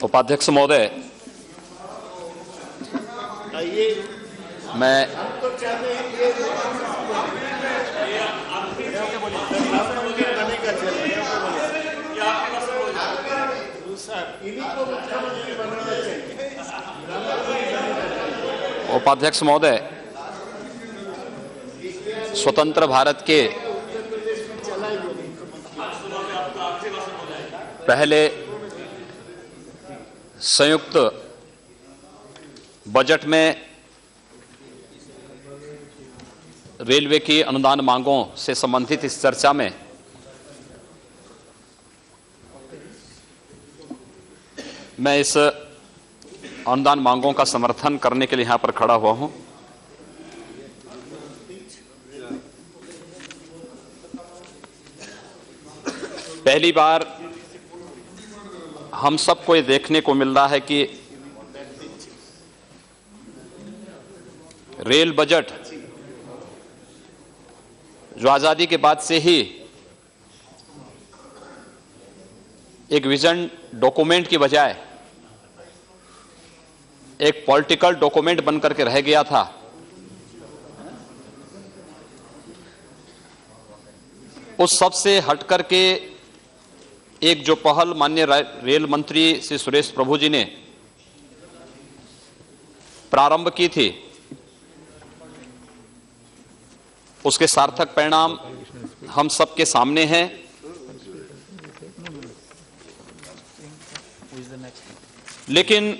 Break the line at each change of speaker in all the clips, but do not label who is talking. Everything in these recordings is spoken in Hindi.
उपाध्यक्ष महोदय, मैं उपाध्यक्ष महोदय, स्वतंत्र भारत के पहले संयुक्त बजट में रेलवे की अनुदान मांगों से संबंधित इस चर्चा में मैं इस अनुदान मांगों का समर्थन करने के लिए यहां पर खड़ा हुआ हूं। पहली बार हम सबको ये देखने को मिल रहा है कि रेल बजट जो आजादी के बाद से ही एक विजन डॉक्यूमेंट की बजाय एक पॉलिटिकल डॉक्यूमेंट बनकर के रह गया था, उस सब से हटकर के एक जो पहल माननीय रेल मंत्री श्री सुरेश प्रभु जी ने प्रारंभ की थी, उसके सार्थक परिणाम हम सबके सामने हैं। लेकिन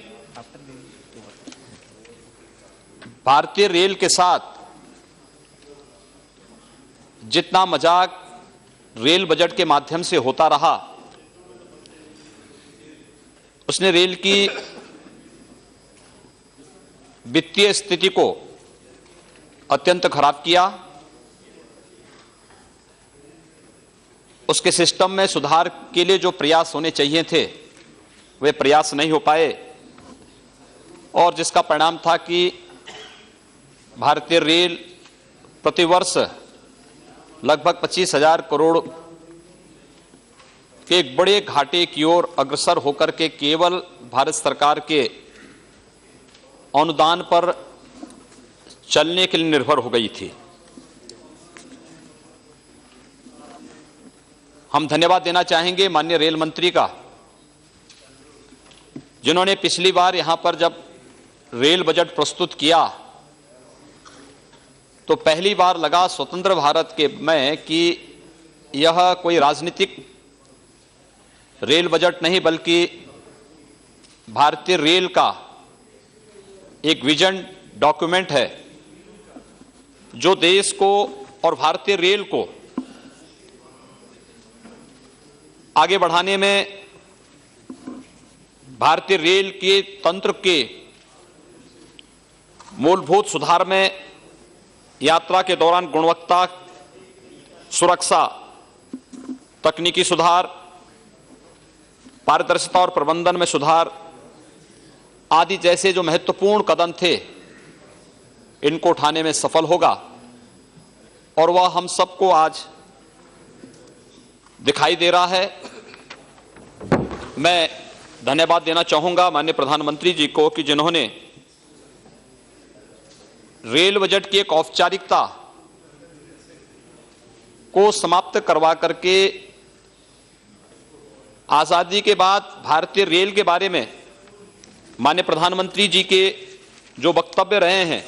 भारतीय रेल के साथ जितना मजाक रेल बजट के माध्यम से होता रहा, उसने रेल की वित्तीय स्थिति को अत्यंत खराब किया। उसके सिस्टम में सुधार के लिए जो प्रयास होने चाहिए थे वे प्रयास नहीं हो पाए, और जिसका परिणाम था कि भारतीय रेल प्रतिवर्ष लगभग 25,000 करोड़ के एक बड़े घाटे की ओर अग्रसर होकर के केवल भारत सरकार के अनुदान पर चलने के लिए निर्भर हो गई थी। हम धन्यवाद देना चाहेंगे माननीय रेल मंत्री का, जिन्होंने पिछली बार यहां पर जब रेल बजट प्रस्तुत किया तो पहली बार लगा स्वतंत्र भारत के में कि यह कोई राजनीतिक रेल बजट नहीं बल्कि भारतीय रेल का एक विजन डॉक्यूमेंट है, जो देश को और भारतीय रेल को आगे बढ़ाने में, भारतीय रेल के तंत्र के मूलभूत सुधार में, यात्रा के दौरान गुणवत्ता, सुरक्षा, तकनीकी सुधार, पारदर्शिता और प्रबंधन में सुधार आदि जैसे जो महत्वपूर्ण कदम थे, इनको उठाने में सफल होगा। और वह हम सबको आज दिखाई दे रहा है। मैं धन्यवाद देना चाहूंगा माननीय प्रधानमंत्री जी को कि जिन्होंने रेल बजट की एक औपचारिकता को समाप्त करवा करके आजादी के बाद भारतीय रेल के बारे में माननीय प्रधानमंत्री जी के जो वक्तव्य रहे हैं,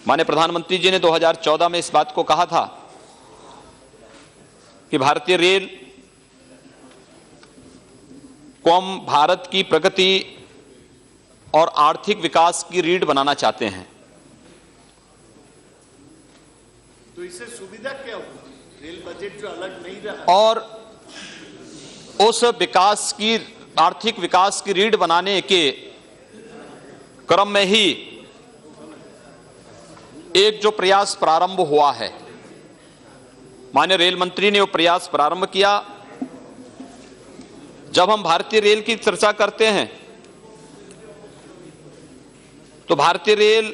माननीय प्रधानमंत्री जी ने 2014 में इस बात को कहा था कि भारतीय रेल को हम भारत की प्रगति और आर्थिक विकास की रीढ़ बनाना चाहते हैं।
तो इससे सुविधा क्या हुई? रेल बजट जो अलग नहीं रहा
और उस विकास की, आर्थिक विकास की रीढ़ बनाने के क्रम में ही एक जो प्रयास प्रारंभ हुआ है, माननीय रेल मंत्री ने वो प्रयास प्रारंभ किया। जब हम भारतीय रेल की चर्चा करते हैं तो भारतीय रेल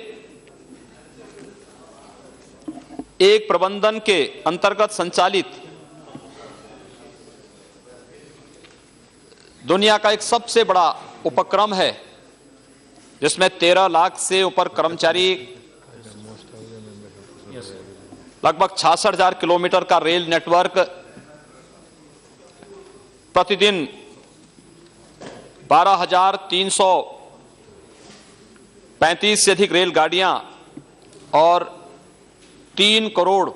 एक प्रबंधन के अंतर्गत संचालित दुनिया का एक सबसे बड़ा उपक्रम है जिसमें 13 लाख से ऊपर कर्मचारी, लगभग 66,000 किलोमीटर का रेल नेटवर्क, प्रतिदिन 12,335 से अधिक रेलगाड़ियां और 3 करोड़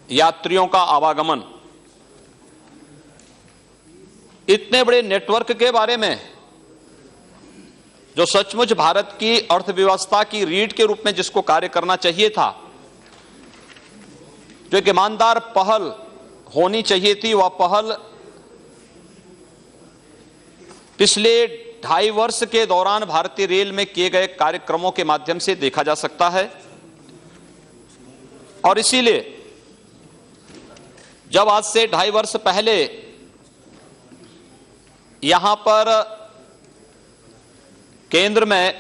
यात्रियों का आवागमन। इतने बड़े नेटवर्क के बारे में, जो सचमुच भारत की अर्थव्यवस्था की रीढ़ के रूप में जिसको कार्य करना चाहिए था, जो एक ईमानदार पहल होनी चाहिए थी, वह पहल पिछले 2.5 वर्ष के दौरान भारतीय रेल में किए गए कार्यक्रमों के माध्यम से देखा जा सकता है। और इसीलिए जब आज से 2.5 वर्ष पहले यहां पर केंद्र में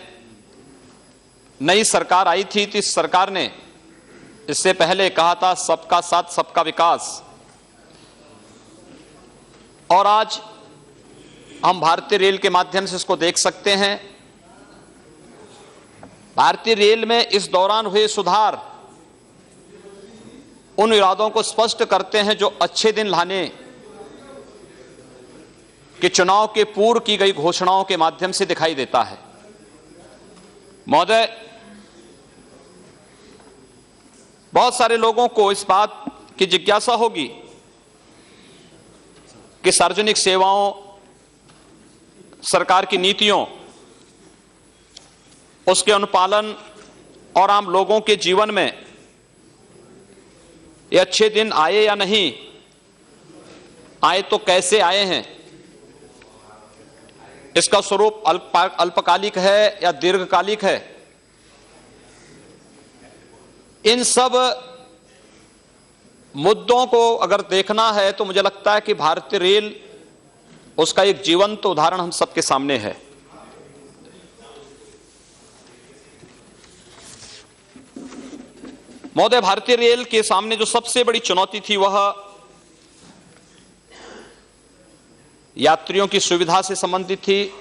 नई सरकार आई थी, तो इस सरकार ने इससे पहले कहा था सबका साथ सबका विकास। और आज हम भारतीय रेल के माध्यम से इसको देख सकते हैं। भारतीय रेल में इस दौरान हुए सुधार उन इरादों को स्पष्ट करते हैं जो अच्छे दिन लाने के चुनाव के पूर्व की गई घोषणाओं के माध्यम से दिखाई देता है। महोदय, बहुत सारे लोगों को इस बात की जिज्ञासा होगी कि सार्वजनिक सेवाओं, सरकार की नीतियों, उसके अनुपालन और आम लोगों के जीवन में ये अच्छे दिन आए या नहीं आए, तो कैसे आए हैं, इसका स्वरूप अल्पकालिक है या दीर्घकालिक है। इन सब मुद्दों को अगर देखना है तो मुझे लगता है कि भारतीय रेल उसका एक जीवंत उदाहरण हम सबके सामने है। महोदय, भारतीय रेल के सामने जो सबसे बड़ी चुनौती थी वह यात्रियों की सुविधा से संबंधित थी,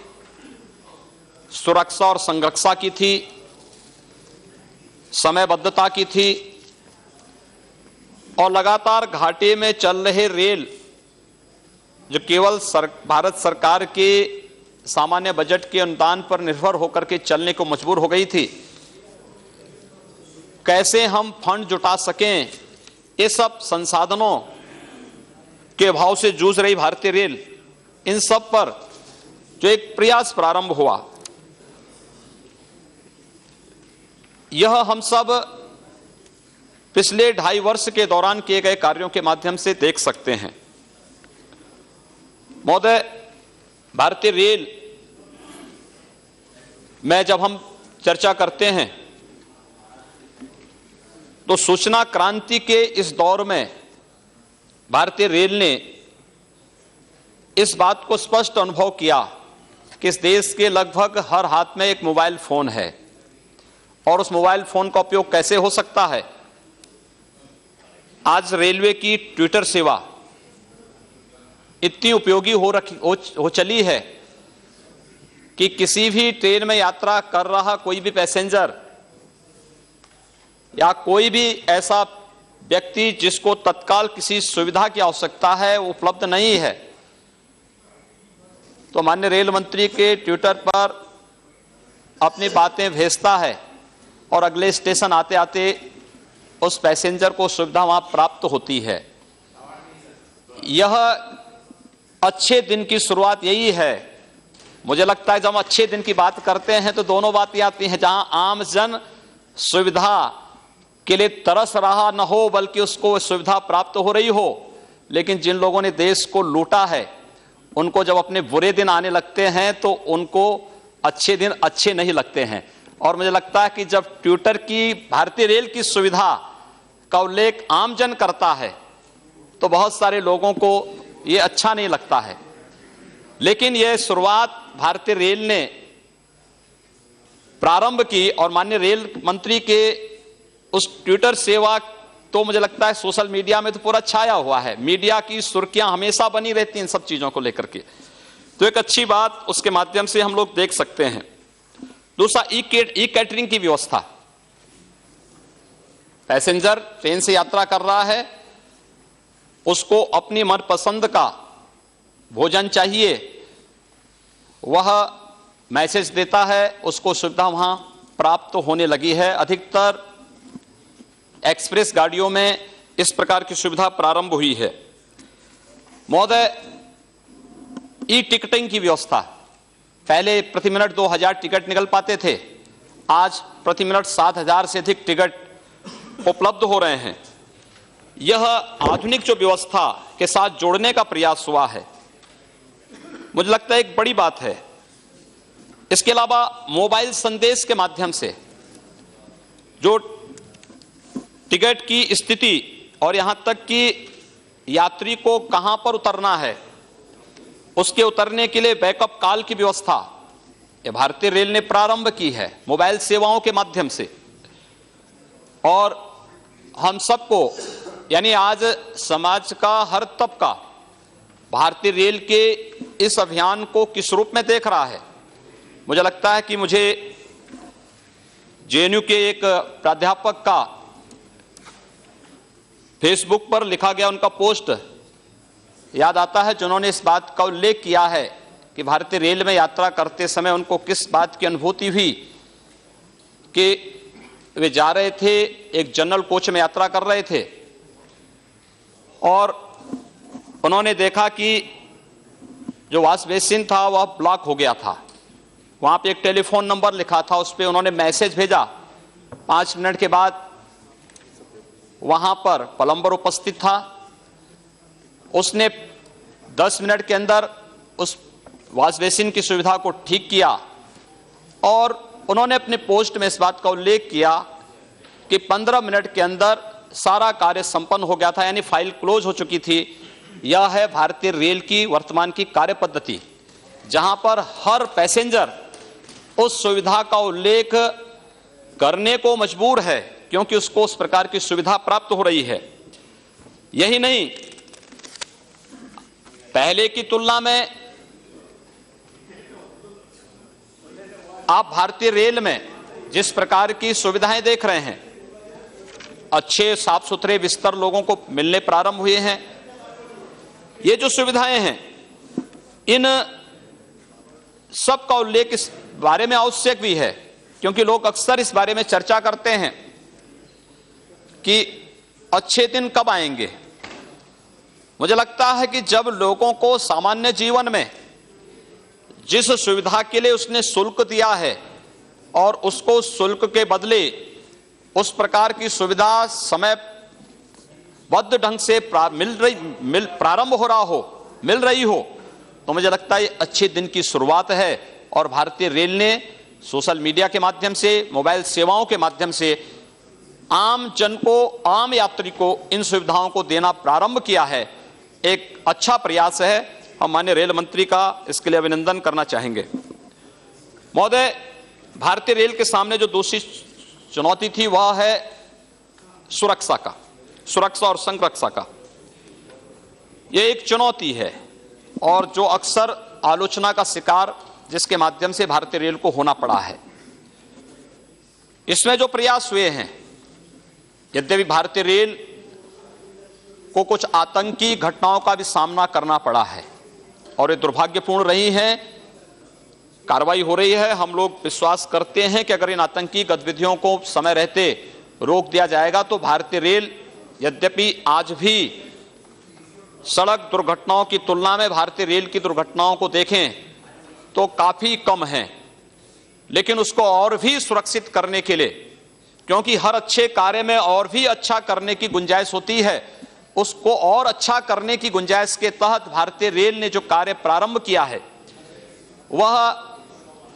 सुरक्षा और संरक्षा की थी, समयबद्धता की थी और लगातार घाटे में चल रहे रेल जो केवल भारत सरकार के सामान्य बजट के अनुदान पर निर्भर होकर के चलने को मजबूर हो गई थी। कैसे हम फंड जुटा सकें, ये सब संसाधनों के अभाव से जूझ रही भारतीय रेल, इन सब पर जो एक प्रयास प्रारंभ हुआ, यह हम सब पिछले 2.5 वर्ष के दौरान किए गए कार्यों के माध्यम से देख सकते हैं। महोदय, भारतीय रेल में जब हम चर्चा करते हैं तो सूचना क्रांति के इस दौर में भारतीय रेल ने इस बात को स्पष्ट अनुभव किया कि इस देश के लगभग हर हाथ में एक मोबाइल फोन है और उस मोबाइल फोन का उपयोग कैसे हो सकता है। आज रेलवे की ट्विटर सेवा इतनी उपयोगी हो चली है कि किसी भी ट्रेन में यात्रा कर रहा कोई भी पैसेंजर या कोई भी ऐसा व्यक्ति जिसको तत्काल किसी सुविधा की आवश्यकता है वो उपलब्ध नहीं है, तो माननीय रेल मंत्री के ट्विटर पर अपनी बातें भेजता है और अगले स्टेशन आते आते उस पैसेंजर को सुविधा वहां प्राप्त होती है। यह अच्छे दिन की शुरुआत यही है। मुझे लगता है जब हम अच्छे दिन की बात करते हैं तो दोनों बातें आती हैं, जहां आम जन सुविधा के लिए तरस रहा न हो बल्कि उसको सुविधा प्राप्त हो रही हो, लेकिन जिन लोगों ने देश को लूटा है उनको जब अपने बुरे दिन आने लगते हैं तो उनको अच्छे दिन अच्छे नहीं लगते हैं। और मुझे लगता है कि जब ट्विटर की भारतीय रेल की सुविधा का उल्लेख आमजन करता है तो बहुत सारे लोगों को ये अच्छा नहीं लगता है। लेकिन यह शुरुआत भारतीय रेल ने प्रारंभ की और माननीय रेल मंत्री के उस ट्विटर सेवा तो मुझे लगता है सोशल मीडिया में तो पूरा छाया हुआ है। मीडिया की सुर्खियां हमेशा बनी रहती हैं इन सब चीजों को लेकर के। तो एक अच्छी बात उसके माध्यम से हम लोग देख सकते हैं। दूसरा, ई कैटरिंग की व्यवस्था। पैसेंजर ट्रेन से यात्रा कर रहा है, उसको अपनी मनपसंद का भोजन चाहिए, वह मैसेज देता है, उसको सुविधा वहां प्राप्त होने लगी है। अधिकतर एक्सप्रेस गाड़ियों में इस प्रकार की सुविधा प्रारंभ हुई है। महोदय, ई टिकटिंग की व्यवस्था। पहले प्रति मिनट 2000 टिकट निकल पाते थे, आज प्रति मिनट 7000 से अधिक टिकट उपलब्ध हो रहे हैं। यह आधुनिक जो व्यवस्था के साथ जोड़ने का प्रयास हुआ है, मुझे लगता है एक बड़ी बात है। इसके अलावा मोबाइल संदेश के माध्यम से जो टिकट की स्थिति और यहां तक कि यात्री को कहां पर उतरना है, उसके उतरने के लिए बैकअप कॉल की व्यवस्था ये भारतीय रेल ने प्रारंभ की है मोबाइल सेवाओं के माध्यम से। और हम सबको, यानी आज समाज का हर तबका भारतीय रेल के इस अभियान को किस रूप में देख रहा है। मुझे लगता है कि मुझे जेएनयू के एक प्राध्यापक का फेसबुक पर लिखा गया उनका पोस्ट याद आता है, जिन्होंने इस बात का उल्लेख किया है कि भारतीय रेल में यात्रा करते समय उनको किस बात की अनुभूति हुई कि वे जा रहे थे, एक जनरल कोच में यात्रा कर रहे थे और उन्होंने देखा कि जो वॉश बेसिन था वह ब्लॉक हो गया था। वहां पे एक टेलीफोन नंबर लिखा था, उस पर उन्होंने मैसेज भेजा। 5 मिनट के बाद वहां पर प्लम्बर उपस्थित था, उसने 10 मिनट के अंदर उस वॉश बेसिन की सुविधा को ठीक किया और उन्होंने अपने पोस्ट में इस बात का उल्लेख किया कि 15 मिनट के अंदर सारा कार्य संपन्न हो गया था, यानी फाइल क्लोज हो चुकी थी। यह है भारतीय रेल की वर्तमान की कार्य पद्धति, जहां पर हर पैसेंजर उस सुविधा का उल्लेख करने को मजबूर है क्योंकि उसको उस प्रकार की सुविधा प्राप्त हो रही है। यही नहीं, पहले की तुलना में आप भारतीय रेल में जिस प्रकार की सुविधाएं देख रहे हैं, अच्छे साफ सुथरे बिस्तर लोगों को मिलने प्रारंभ हुए हैं। ये जो सुविधाएं हैं, इन सब का उल्लेख इस बारे में आवश्यक भी है क्योंकि लोग अक्सर इस बारे में चर्चा करते हैं कि अच्छे दिन कब आएंगे। मुझे लगता है कि जब लोगों को सामान्य जीवन में जिस सुविधा के लिए उसने शुल्क दिया है और उसको शुल्क के बदले उस प्रकार की सुविधा समयबद्ध ढंग से प्रारंभ हो रहा हो, मिल रही हो, तो मुझे लगता है ये अच्छे दिन की शुरुआत है। और भारतीय रेल ने सोशल मीडिया के माध्यम से, मोबाइल सेवाओं के माध्यम से आम जन को, आम यात्री को इन सुविधाओं को देना प्रारंभ किया है। एक अच्छा प्रयास है, हम माननीय रेल मंत्री का इसके लिए अभिनंदन करना चाहेंगे। महोदय, भारतीय रेल के सामने जो दूसरी चुनौती थी वह है सुरक्षा का, सुरक्षा और संरक्षा का। यह एक चुनौती है और जो अक्सर आलोचना का शिकार जिसके माध्यम से भारतीय रेल को होना पड़ा है। इसमें जो प्रयास हुए हैं, यद्यपि भारतीय रेल को कुछ आतंकी घटनाओं का भी सामना करना पड़ा है और ये दुर्भाग्यपूर्ण रही है, कार्रवाई हो रही है। हम लोग विश्वास करते हैं कि अगर इन आतंकी गतिविधियों को समय रहते रोक दिया जाएगा तो भारतीय रेल, यद्यपि आज भी सड़क दुर्घटनाओं की तुलना में भारतीय रेल की दुर्घटनाओं को देखें तो काफी कम है, लेकिन उसको और भी सुरक्षित करने के लिए, क्योंकि हर अच्छे कार्य में और भी अच्छा करने की गुंजाइश होती है, उसको और अच्छा करने की गुंजाइश के तहत भारतीय रेल ने जो कार्य प्रारंभ किया है वह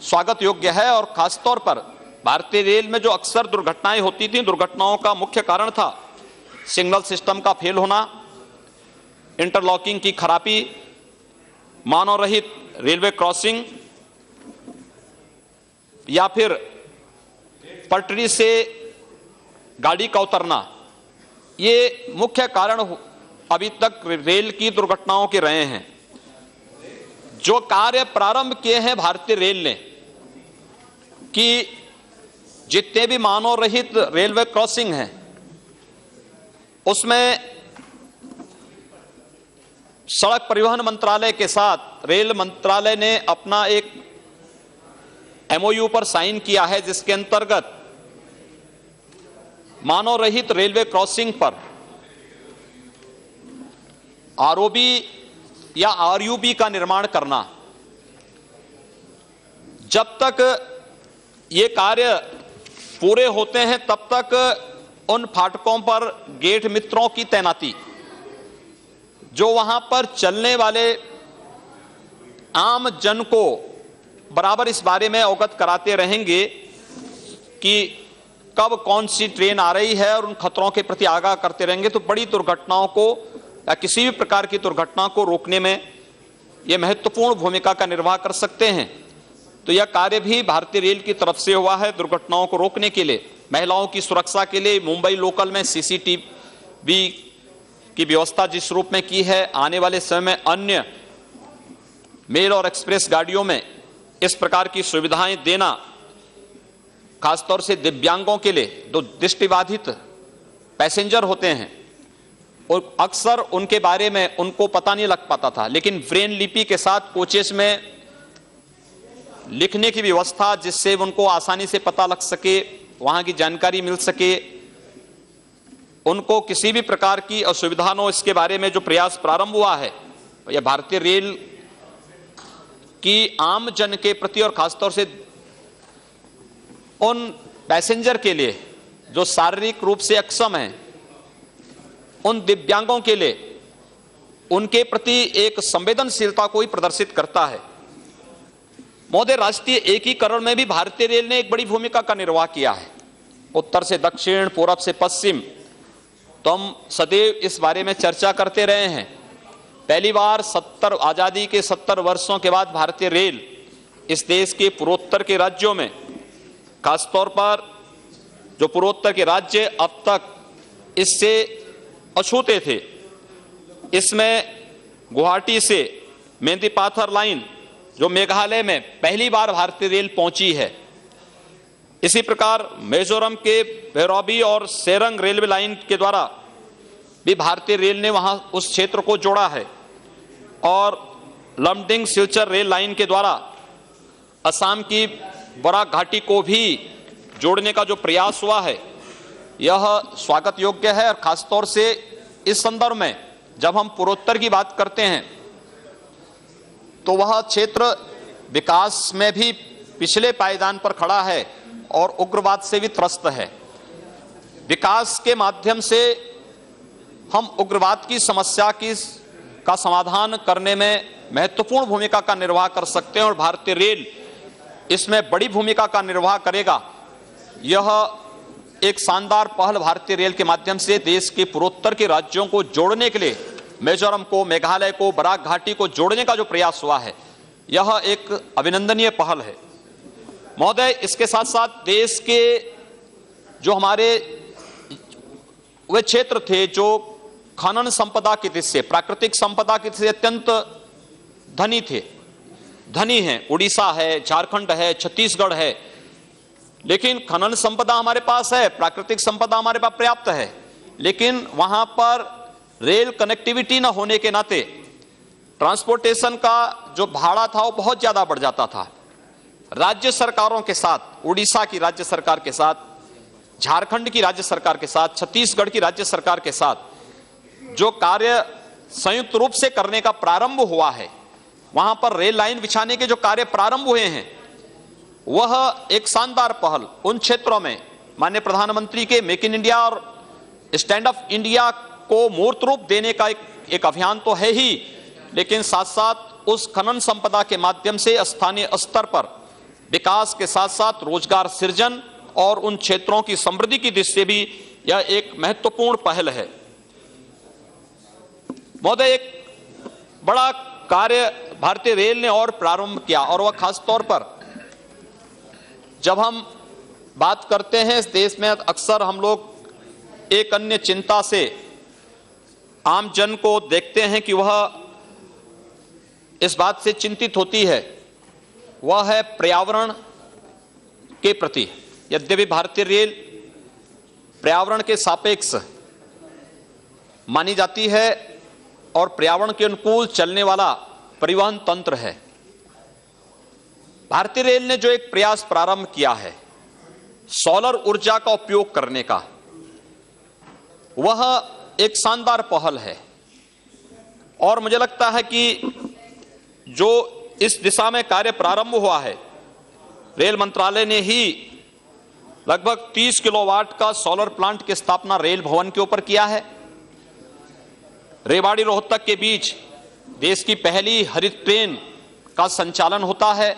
स्वागत योग्य है। और खासतौर पर भारतीय रेल में जो अक्सर दुर्घटनाएं होती थी, दुर्घटनाओं का मुख्य कारण था सिग्नल सिस्टम का फेल होना, इंटरलॉकिंग की खराबी, मानव रहित रेलवे क्रॉसिंग या फिर पटरी से गाड़ी का उतरना। ये मुख्य कारण अभी तक रेल की दुर्घटनाओं के रहे हैं। जो कार्य प्रारंभ किए हैं भारतीय रेल ने कि जितने भी मानव रहित रेलवे क्रॉसिंग हैं उसमें सड़क परिवहन मंत्रालय के साथ रेल मंत्रालय ने अपना एक एमओयू पर साइन किया है, जिसके अंतर्गत मानव रहित रेलवे क्रॉसिंग पर आरओबी या आरयूबी का निर्माण करना। जब तक ये कार्य पूरे होते हैं तब तक उन फाटकों पर गेट मित्रों की तैनाती, जो वहां पर चलने वाले आम जन को बराबर इस बारे में अवगत कराते रहेंगे कि कब कौन सी ट्रेन आ रही है और उन खतरों के प्रति आगाह करते रहेंगे, तो बड़ी दुर्घटनाओं को या किसी भी प्रकार की दुर्घटना को रोकने में यह महत्वपूर्ण भूमिका का निर्वाह कर सकते हैं। तो यह कार्य भी भारतीय रेल की तरफ से हुआ है दुर्घटनाओं को रोकने के लिए। महिलाओं की सुरक्षा के लिए मुंबई लोकल में सीसीटीवी की व्यवस्था जिस रूप में की है, आने वाले समय में अन्य मेल और एक्सप्रेस गाड़ियों में इस प्रकार की सुविधाएं देना, खासतौर से दिव्यांगों के लिए, जो दृष्टिबाधित पैसेंजर होते हैं और अक्सर उनके बारे में उनको पता नहीं लग पाता था, लेकिन ब्रेन लिपि के साथ कोचेस में लिखने की व्यवस्था, जिससे उनको आसानी से पता लग सके, वहां की जानकारी मिल सके, उनको किसी भी प्रकार की असुविधा न हो, इसके बारे में जो प्रयास प्रारंभ हुआ है यह भारतीय रेल की आम जन के प्रति और खासतौर से उन पैसेंजर के लिए जो शारीरिक रूप से अक्षम हैं, उन दिव्यांगों के लिए उनके प्रति एक संवेदनशीलता को ही प्रदर्शित करता है। महोदय, राष्ट्रीय एकीकरण में भी भारतीय रेल ने एक बड़ी भूमिका का निर्वाह किया है। उत्तर से दक्षिण, पूरब से पश्चिम, तो हम सदैव इस बारे में चर्चा करते रहे हैं। पहली बार आजादी के 70 वर्षों के बाद भारतीय रेल इस देश के पूर्वोत्तर के राज्यों में, खासतौर पर जो पूर्वोत्तर के राज्य अब तक इससे अछूते थे, इसमें गुवाहाटी से मेहंदी पाथर लाइन जो मेघालय में पहली बार भारतीय रेल पहुंची है, इसी प्रकार मिजोरम के भैरबी और सेरंग रेलवे लाइन के द्वारा भी भारतीय रेल ने वहां उस क्षेत्र को जोड़ा है, और लमडिंग सिलचर रेल लाइन के द्वारा असम की बराक घाटी को भी जोड़ने का जो प्रयास हुआ है यह स्वागत योग्य है। और खासतौर से इस संदर्भ में जब हम पूर्वोत्तर की बात करते हैं तो वह क्षेत्र विकास में भी पिछले पायदान पर खड़ा है और उग्रवाद से भी त्रस्त है। विकास के माध्यम से हम उग्रवाद की समस्या का समाधान करने में महत्वपूर्ण भूमिका का निर्वाह कर सकते हैं और भारतीय रेल इसमें बड़ी भूमिका का निर्वाह करेगा। यह एक शानदार पहल भारतीय रेल के माध्यम से देश के पूर्वोत्तर के राज्यों को जोड़ने के लिए, मिजोरम को, मेघालय को, बराक घाटी को जोड़ने का जो प्रयास हुआ है, यह एक अभिनंदनीय पहल है। महोदय, इसके साथ साथ देश के जो हमारे वे क्षेत्र थे जो खनन संपदा की दृष्टि से, प्राकृतिक संपदा की दृष्टि से अत्यंत धनी हैं, उड़ीसा है, झारखंड है, छत्तीसगढ़ है, लेकिन खनन संपदा हमारे पास है, प्राकृतिक संपदा हमारे पास पर्याप्त है, लेकिन वहां पर रेल कनेक्टिविटी न होने के नाते ट्रांसपोर्टेशन का जो भाड़ा था वो बहुत ज्यादा बढ़ जाता था। राज्य सरकारों के साथ, उड़ीसा की राज्य सरकार के साथ, झारखंड की राज्य सरकार के साथ, छत्तीसगढ़ की राज्य सरकार के साथ जो कार्य संयुक्त रूप से करने का प्रारंभ हुआ है, वहां पर रेल लाइन बिछाने के जो कार्य प्रारंभ हुए हैं, वह एक शानदार पहल उन क्षेत्रों में माननीय प्रधानमंत्री के मेक इन इंडिया और स्टैंड अप इंडिया को मूर्त रूप देने का एक अभियान तो है ही, लेकिन साथ साथ उस खनन संपदा के माध्यम से स्थानीय स्तर पर विकास के साथ साथ रोजगार सृजन और उन क्षेत्रों की समृद्धि की दृष्टि से भी यह एक महत्वपूर्ण पहल है। महोदय, एक बड़ा कार्य भारतीय रेल ने और प्रारंभ किया, और वह खासतौर पर जब हम बात करते हैं इस देश में, अक्सर हम लोग एक अन्य चिंता से आम जन को देखते हैं कि वह इस बात से चिंतित होती है वह है पर्यावरण के प्रति। यद्यपि भारतीय रेल पर्यावरण के सापेक्ष मानी जाती है और पर्यावरण के अनुकूल चलने वाला परिवहन तंत्र है, भारतीय रेल ने जो एक प्रयास प्रारंभ किया है सोलर ऊर्जा का उपयोग करने का, वह एक शानदार पहल है। और मुझे लगता है कि जो इस दिशा में कार्य प्रारंभ हुआ है, रेल मंत्रालय ने ही लगभग 30 किलोवाट का सोलर प्लांट की स्थापना रेल भवन के ऊपर किया है। रेवाड़ी रोहतक के बीच देश की पहली हरित ट्रेन का संचालन होता है।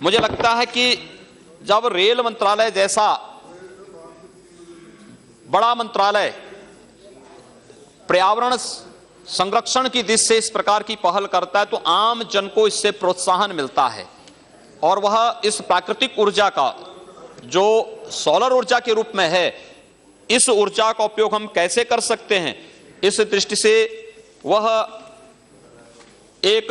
मुझे लगता है कि जब रेल मंत्रालय जैसा बड़ा मंत्रालय पर्यावरण संरक्षण की दिशा से इस प्रकार की पहल करता है तो आम जन को इससे प्रोत्साहन मिलता है और वह इस प्राकृतिक ऊर्जा का जो सोलर ऊर्जा के रूप में है, इस ऊर्जा का उपयोग हम कैसे कर सकते हैं, इस दृष्टि से वह एक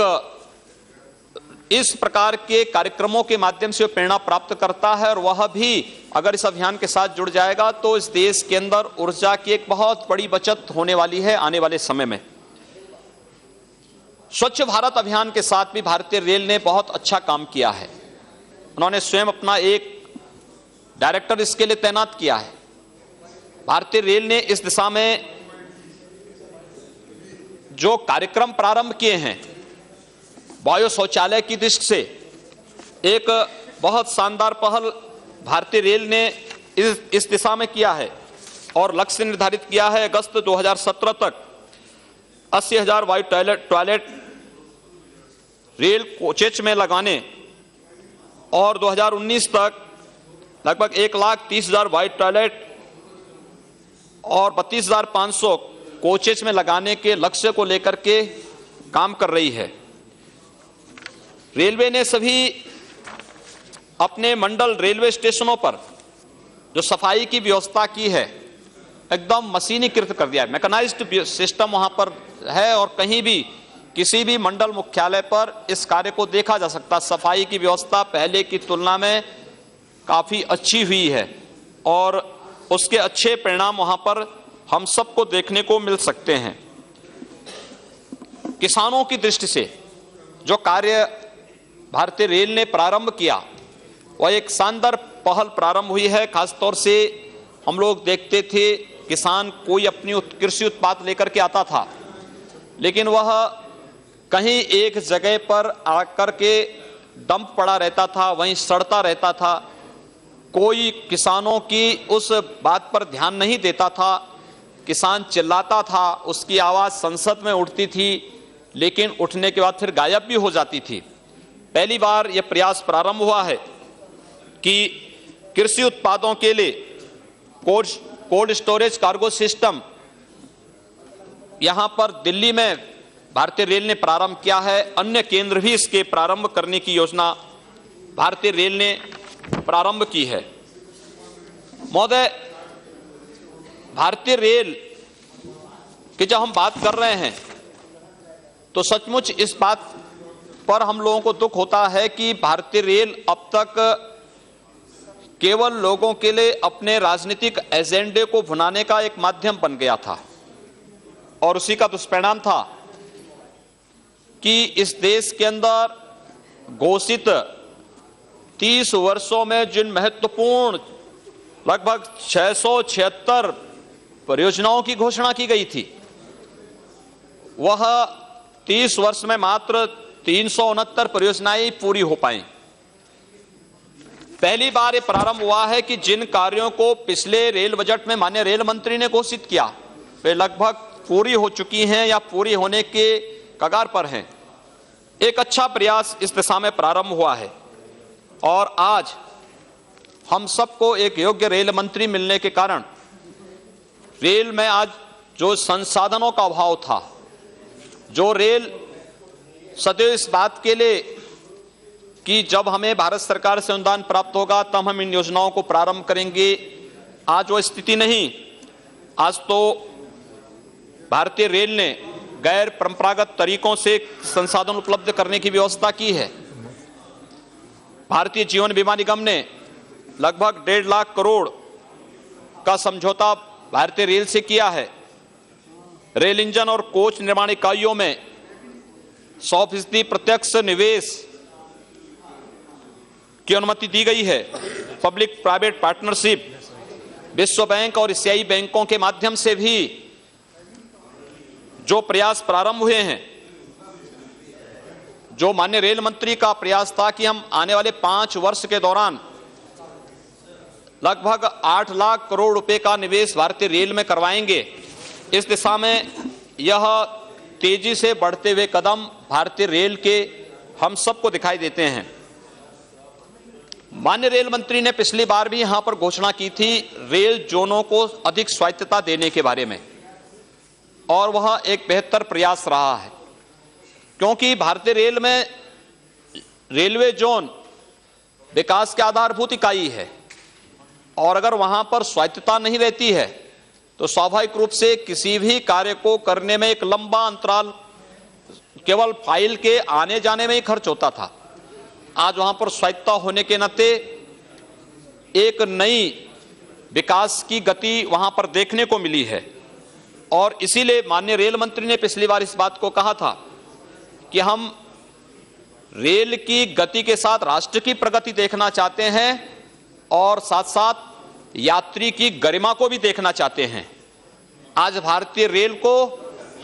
इस प्रकार के कार्यक्रमों के माध्यम से प्रेरणा प्राप्त करता है। और वह भी अगर इस अभियान के साथ जुड़ जाएगा तो इस देश के अंदर ऊर्जा की एक बहुत बड़ी बचत होने वाली है आने वाले समय में। स्वच्छ भारत अभियान के साथ भी भारतीय रेल ने बहुत अच्छा काम किया है। उन्होंने स्वयं अपना एक डायरेक्टर इसके लिए तैनात किया है। भारतीय रेल ने इस दिशा में जो कार्यक्रम प्रारंभ किए हैं, वायु शौचालय की दृष्टि से एक बहुत शानदार पहल भारतीय रेल ने इस दिशा में किया है और लक्ष्य निर्धारित किया है अगस्त 2017 तक 80,000 वायु टॉयलेट रेल कोचेज में लगाने और 2019 तक लगभग 1,30,000 वायु टॉयलेट और 32,500 कोचेज में लगाने के लक्ष्य को लेकर के काम कर रही है। रेलवे ने सभी अपने मंडल रेलवे स्टेशनों पर जो सफाई की व्यवस्था की है एकदम मशीनीकृत कर दिया है, मैकेनाइज्ड सिस्टम वहां पर है और कहीं भी किसी भी मंडल मुख्यालय पर इस कार्य को देखा जा सकता। सफाई की व्यवस्था पहले की तुलना में काफी अच्छी हुई है और उसके अच्छे परिणाम वहां पर हम सबको देखने को मिल सकते हैं। किसानों की दृष्टि से जो कार्य भारतीय रेल ने प्रारंभ किया वह एक शानदार पहल प्रारंभ हुई है। खासतौर से हम लोग देखते थे किसान कोई अपनी कृषि उत्पाद लेकर के आता था, लेकिन वह कहीं एक जगह पर आकर के डंप पड़ा रहता था, वहीं सड़ता रहता था। कोई किसानों की उस बात पर ध्यान नहीं देता था। किसान चिल्लाता था, उसकी आवाज संसद में उठती थी, लेकिन उठने के बाद फिर गायब भी हो जाती थी। पहली बार यह प्रयास प्रारंभ हुआ है कि कृषि उत्पादों के लिए कोल्ड स्टोरेज कार्गो सिस्टम यहां पर दिल्ली में भारतीय रेल ने प्रारंभ किया है। अन्य केंद्र भी इसके प्रारंभ करने की योजना भारतीय रेल ने प्रारंभ की है। महोदय, भारतीय रेल की जब हम बात कर रहे हैं तो सचमुच इस बात पर हम लोगों को दुख होता है कि भारतीय रेल अब तक केवल लोगों के लिए अपने राजनीतिक एजेंडे को भुनाने का एक माध्यम बन गया था और उसी का दुष्परिणाम था कि इस देश के अंदर घोषित 30 वर्षों में जिन महत्वपूर्ण लगभग 676 परियोजनाओं की घोषणा की गई थी, वह 30 वर्ष में मात्र 369 परियोजनाएं पूरी हो पाई। पहली बार ये प्रारंभ हुआ है कि जिन कार्यों को पिछले रेल बजट में माननीय रेल मंत्री ने घोषित किया वे लगभग पूरी हो चुकी हैं या पूरी होने के कगार पर हैं। एक अच्छा प्रयास इस दिशा में प्रारंभ हुआ है और आज हम सबको एक योग्य रेल मंत्री मिलने के कारण रेल में आज जो संसाधनों का अभाव था, जो रेल सदैव इस बात के लिए कि जब हमें भारत सरकार से अनुदान प्राप्त होगा तब हम इन योजनाओं को प्रारंभ करेंगे, आज वो स्थिति नहीं। आज तो भारतीय रेल ने गैर परंपरागत तरीकों से संसाधन उपलब्ध करने की व्यवस्था की है। भारतीय जीवन बीमा निगम ने लगभग 1.5 लाख करोड़ का समझौता भारतीय रेल से किया है। रेल इंजन और कोच निर्माण इकाइयों में 100% प्रत्यक्ष निवेश की अनुमति दी गई है। पब्लिक प्राइवेट पार्टनरशिप विश्व बैंक और एशियाई बैंकों के माध्यम से भी जो प्रयास प्रारंभ हुए हैं, जो माननीय रेल मंत्री का प्रयास था कि हम आने वाले 5 वर्ष के दौरान लगभग 8 लाख करोड़ रुपए का निवेश भारतीय रेल में करवाएंगे, इस दिशा में यह तेजी से बढ़ते हुए कदम भारतीय रेल के हम सबको दिखाई देते हैं। माननीय रेल मंत्री ने पिछली बार भी यहां पर घोषणा की थी रेल जोनों को अधिक स्वायत्तता देने के बारे में, और वह एक बेहतर प्रयास रहा है, क्योंकि भारतीय रेल में रेलवे जोन विकास के आधारभूत इकाई है, और अगर वहां पर स्वायत्तता नहीं रहती है तो स्वाभाविक रूप से किसी भी कार्य को करने में एक लंबा अंतराल केवल फाइल के आने जाने में ही खर्च होता था। आज वहां पर स्वायत्तता होने के नाते एक नई विकास की गति वहां पर देखने को मिली है, और इसीलिए माननीय रेल मंत्री ने पिछली बार इस बात को कहा था कि हम रेल की गति के साथ राष्ट्र की प्रगति देखना चाहते हैं और साथ साथ यात्री की गरिमा को भी देखना चाहते हैं। आज भारतीय रेल को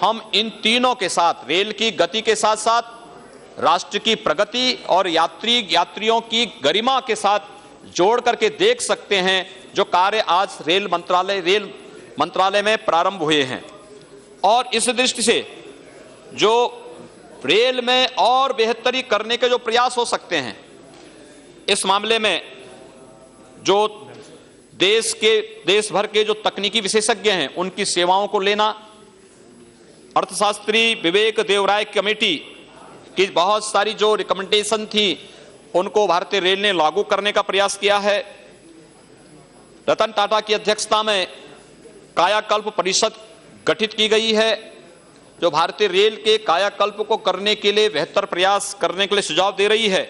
हम इन तीनों के साथ, रेल की गति के साथ साथ राष्ट्र की प्रगति और यात्रियों की गरिमा के साथ जोड़ करके देख सकते हैं, जो कार्य आज रेल मंत्रालय में प्रारंभ हुए हैं। और इस दृष्टि से जो रेल में और बेहतरी करने के जो प्रयास हो सकते हैं, इस मामले में जो देश भर के जो तकनीकी विशेषज्ञ हैं उनकी सेवाओं को लेना, अर्थशास्त्री विवेक देवराय कमेटी की बहुत सारी जो रिकमेंडेशन थी उनको भारतीय रेल ने लागू करने का प्रयास किया है। रतन टाटा की अध्यक्षता में कायाकल्प परिषद गठित की गई है, जो भारतीय रेल के कायाकल्प को करने के लिए बेहतर प्रयास करने के लिए सुझाव दे रही है।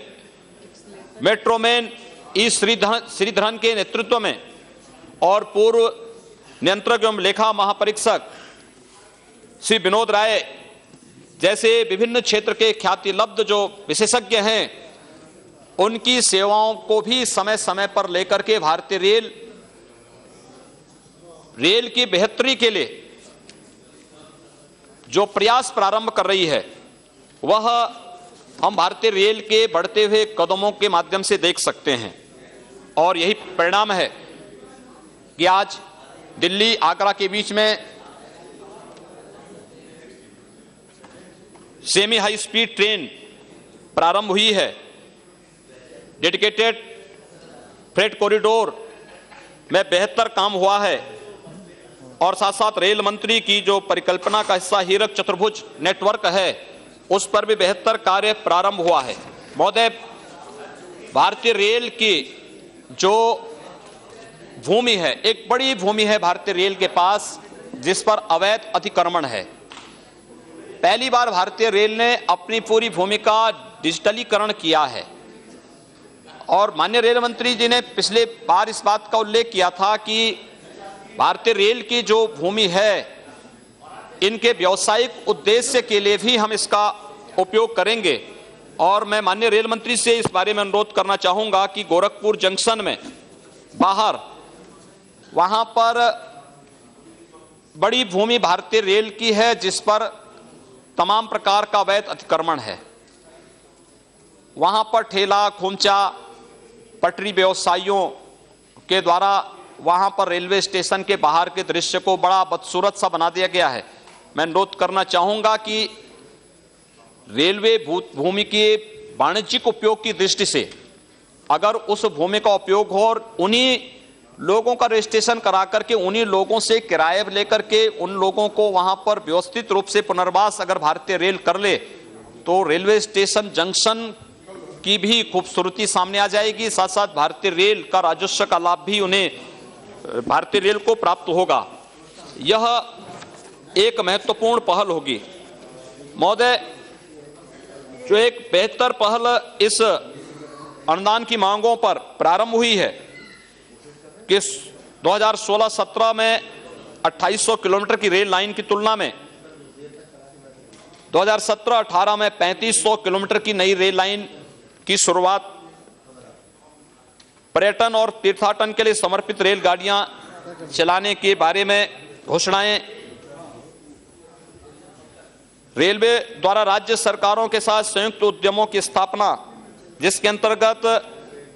मेट्रोमैन ई श्रीधरन के नेतृत्व में और पूर्व नियंत्रक एवं लेखा महापरीक्षक श्री विनोद राय जैसे विभिन्न क्षेत्र के ख्यातिलब्ध जो विशेषज्ञ हैं, उनकी सेवाओं को भी समय समय पर लेकर के भारतीय रेल की बेहतरी के लिए जो प्रयास प्रारंभ कर रही है, वह हम भारतीय रेल के बढ़ते हुए कदमों के माध्यम से देख सकते हैं। और यही परिणाम है कि आज दिल्ली आगरा के बीच में सेमी हाई स्पीड ट्रेन प्रारंभ हुई है। डेडिकेटेड फ्रेट कॉरिडोर में बेहतर काम हुआ है, और साथ साथ रेल मंत्री की जो परिकल्पना का हिस्सा हीरक चतुर्भुज नेटवर्क है, उस पर भी बेहतर कार्य प्रारंभ हुआ है। महोदय, भारतीय रेल की जो भूमि है, एक बड़ी भूमि है भारतीय रेल के पास, जिस पर अवैध अतिक्रमण है। पहली बार भारतीय रेल ने अपनी पूरी भूमि का डिजिटलीकरण किया है, और माननीय रेल मंत्री जी ने पिछले बार इस बात का उल्लेख किया था कि भारतीय रेल की जो भूमि है, इनके व्यावसायिक उद्देश्य के लिए भी हम इसका उपयोग करेंगे। और मैं माननीय रेल मंत्री से इस बारे में अनुरोध करना चाहूंगा कि गोरखपुर जंक्शन में बाहर वहां पर बड़ी भूमि भारतीय रेल की है, जिस पर तमाम प्रकार का अवैध अतिक्रमण है। वहां पर ठेला खोमचा पटरी व्यवसायियों के द्वारा वहां पर रेलवे स्टेशन के बाहर के दृश्य को बड़ा बदसूरत सा बना दिया गया है। मैं अनुरोध करना चाहूंगा कि रेलवे भूमि के वाणिज्यिक उपयोग की दृष्टि से अगर उस भूमि का उपयोग हो और उन्हीं लोगों का रजिस्ट्रेशन करा करके उन्हीं लोगों से किराए लेकर के उन लोगों को वहां पर व्यवस्थित रूप से पुनर्वास अगर भारतीय रेल कर ले, तो रेलवे स्टेशन जंक्शन की भी खूबसूरती सामने आ जाएगी। साथ साथ भारतीय रेल का राजस्व का लाभ भी उन्हें भारतीय रेल को प्राप्त होगा। यह एक महत्वपूर्ण पहल होगी। महोदय, जो एक बेहतर पहल इस अनुदान की मांगों पर प्रारंभ हुई है कि 2016-17 में 2800 किलोमीटर की रेल लाइन की तुलना में 2017-18 में 3500 किलोमीटर की नई रेल लाइन की शुरुआत, पर्यटन और तीर्थाटन के लिए समर्पित रेलगाड़ियां चलाने के बारे में घोषणाएं, रेलवे द्वारा राज्य सरकारों के साथ संयुक्त उद्यमों की स्थापना, जिसके अंतर्गत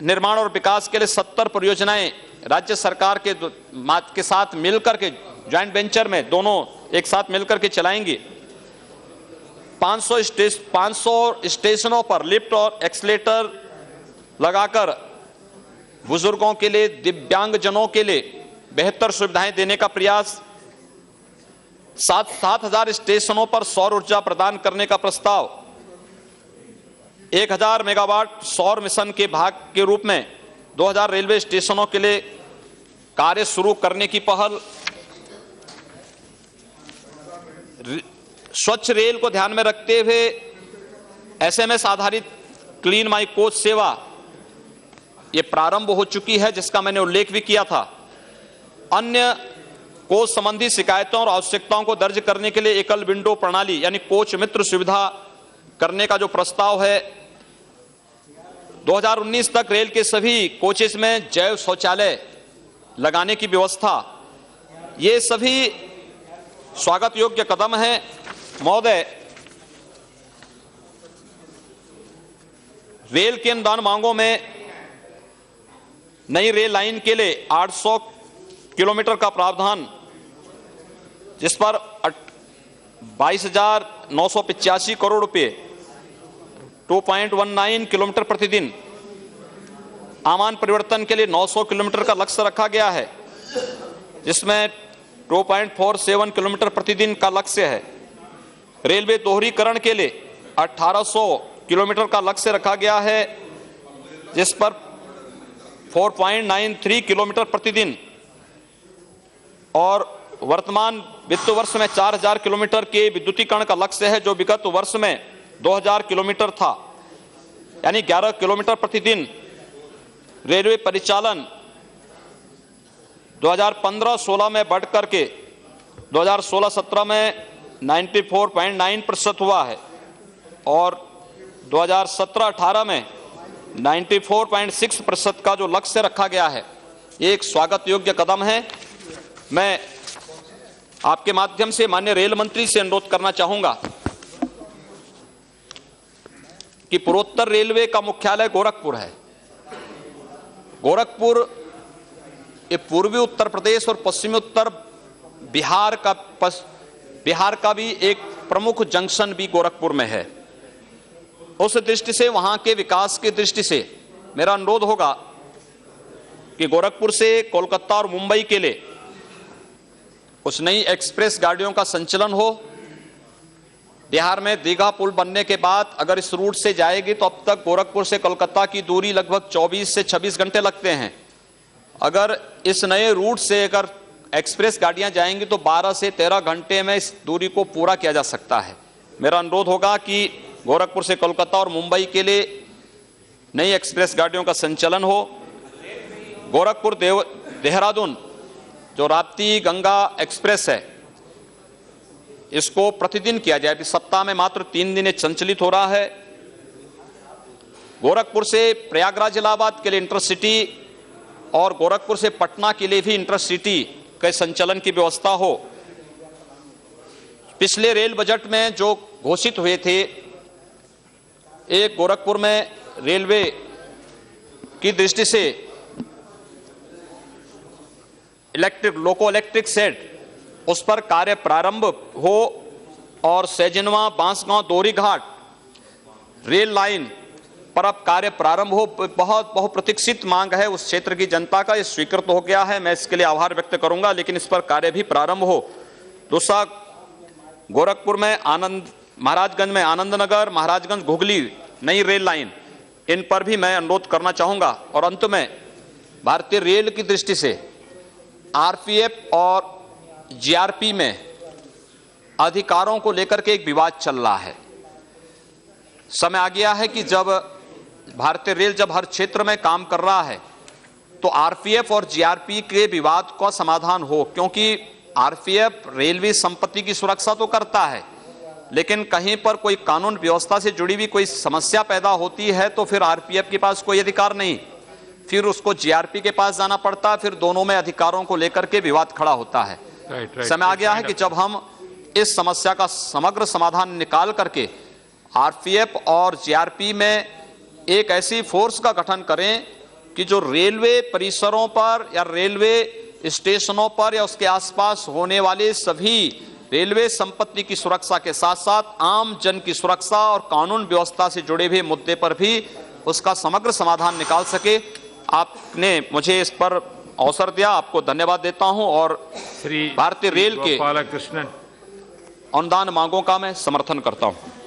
निर्माण और विकास के लिए 70 परियोजनाएं राज्य सरकार के साथ मिलकर के ज्वाइंट वेंचर में दोनों एक साथ मिलकर के चलाएंगी। 500 स्टेशनों पर लिफ्ट और एक्सीलेटर लगाकर बुजुर्गों के लिए, दिव्यांगजनों के लिए बेहतर सुविधाएं देने का प्रयास। 7,000 स्टेशनों पर सौर ऊर्जा प्रदान करने का प्रस्ताव। 1000 मेगावाट सौर मिशन के भाग के रूप में 2000 रेलवे स्टेशनों के लिए कार्य शुरू करने की पहल। स्वच्छ रेल को ध्यान में रखते हुए एसएमएस आधारित क्लीन माई कोच सेवा ये प्रारंभ हो चुकी है, जिसका मैंने उल्लेख भी किया था। अन्य कोच संबंधी शिकायतों और आवश्यकताओं को दर्ज करने के लिए एकल विंडो प्रणाली यानी कोच मित्र सुविधा करने का जो प्रस्ताव है। 2019 तक रेल के सभी कोचेस में जैव शौचालय लगाने की व्यवस्था, ये सभी स्वागत योग्य कदम हैं। महोदय, रेल के अनुदान मांगों में नई रेल लाइन के लिए 800 किलोमीटर का प्रावधान, जिस पर 22,985 करोड़ रुपए, 2.19 किलोमीटर प्रतिदिन। आमान परिवर्तन के लिए 900 किलोमीटर का लक्ष्य रखा गया है, जिसमें 2.47 किलोमीटर प्रतिदिन का लक्ष्य है। रेलवे दोहरीकरण के लिए 1800 किलोमीटर का लक्ष्य रखा गया है, जिस पर 4.93 किलोमीटर प्रतिदिन। और वर्तमान वित्त वर्ष में 4000 किलोमीटर के विद्युतीकरण का लक्ष्य है, जो विगत वर्ष में 2000 किलोमीटर था, यानी 11 किलोमीटर प्रतिदिन। रेलवे परिचालन 2015-16 में बढ़कर के 2016-17 में 94.9% हुआ है और 2017-18 में 94.6% का जो लक्ष्य रखा गया है, ये एक स्वागत योग्य कदम है। मैं आपके माध्यम से माननीय रेल मंत्री से अनुरोध करना चाहूंगा कि पूर्वोत्तर रेलवे का मुख्यालय गोरखपुर है। गोरखपुर ये पूर्वी उत्तर प्रदेश और पश्चिमी उत्तर बिहार का भी एक प्रमुख जंक्शन भी गोरखपुर में है। उस दृष्टि से, वहां के विकास की दृष्टि से मेरा अनुरोध होगा कि गोरखपुर से कोलकाता और मुंबई के लिए कुछ नई एक्सप्रेस गाड़ियों का संचालन हो। बिहार में दीघा पुल बनने के बाद अगर इस रूट से जाएगी तो अब तक गोरखपुर से कोलकाता की दूरी लगभग 24 से 26 घंटे लगते हैं। अगर इस नए रूट से अगर एक्सप्रेस गाड़ियां जाएंगी तो 12 से 13 घंटे में इस दूरी को पूरा किया जा सकता है। मेरा अनुरोध होगा कि गोरखपुर से कोलकाता और मुंबई के लिए नई एक्सप्रेस गाड़ियों का संचालन हो। गोरखपुर देहरादून जो राप्ती गंगा एक्सप्रेस है, इसको प्रतिदिन किया जाए। अभी सप्ताह में मात्र 3 दिन संचालित हो रहा है। गोरखपुर से प्रयागराज इलाहाबाद के लिए इंटरसिटी और गोरखपुर से पटना के लिए भी इंटरसिटी के संचालन की व्यवस्था हो। पिछले रेल बजट में जो घोषित हुए थे, एक गोरखपुर में रेलवे की दृष्टि से लोको इलेक्ट्रिक शेड, उस पर कार्य प्रारंभ हो और सैजनवा बांसगांव दोहरी घाट रेल लाइन पर अब कार्य प्रारंभ हो। बहुत बहुप्रतीक्षित मांग है उस क्षेत्र की जनता का, ये स्वीकृत हो गया है, मैं इसके लिए आभार व्यक्त करूंगा, लेकिन इस पर कार्य भी प्रारंभ हो। दूसरा, गोरखपुर में महाराजगंज में आनंद नगर, महाराजगंज घुगली नई रेल लाइन, इन पर भी मैं अनुरोध करना चाहूंगा। और अंत में भारतीय रेल की दृष्टि से आरपीएफ और जीआरपी में अधिकारों को लेकर के एक विवाद चल रहा है। समय आ गया है कि जब भारतीय रेल जब हर क्षेत्र में काम कर रहा है तो आरपीएफ और जीआरपी के विवाद का समाधान हो, क्योंकि आरपीएफ रेलवे संपत्ति की सुरक्षा तो करता है, लेकिन कहीं पर कोई कानून व्यवस्था से जुड़ी हुई कोई समस्या पैदा होती है तो फिर आरपीएफ के पास कोई अधिकार नहीं, फिर उसको जीआरपी के पास जाना पड़ता है, फिर दोनों में अधिकारों को लेकर के विवाद खड़ा होता है। समय आ गया है कि जब हम इस समस्या का समग्र समाधान निकाल करके आरपीएफ और जीआरपी में एक ऐसी फोर्स का गठन करें कि जो रेलवे परिसरों पर या रेलवे स्टेशनों पर या उसके आसपास होने वाले सभी रेलवे संपत्ति की सुरक्षा के साथ साथ आम जन की सुरक्षा और कानून व्यवस्था से जुड़े हुए मुद्दे पर भी उसका समग्र समाधान निकाल सके। आपने मुझे इस पर अवसर दिया, आपको धन्यवाद देता हूं और भारतीय रेल के
गोपालकृष्णन
अनुदान मांगों का मैं समर्थन करता हूं।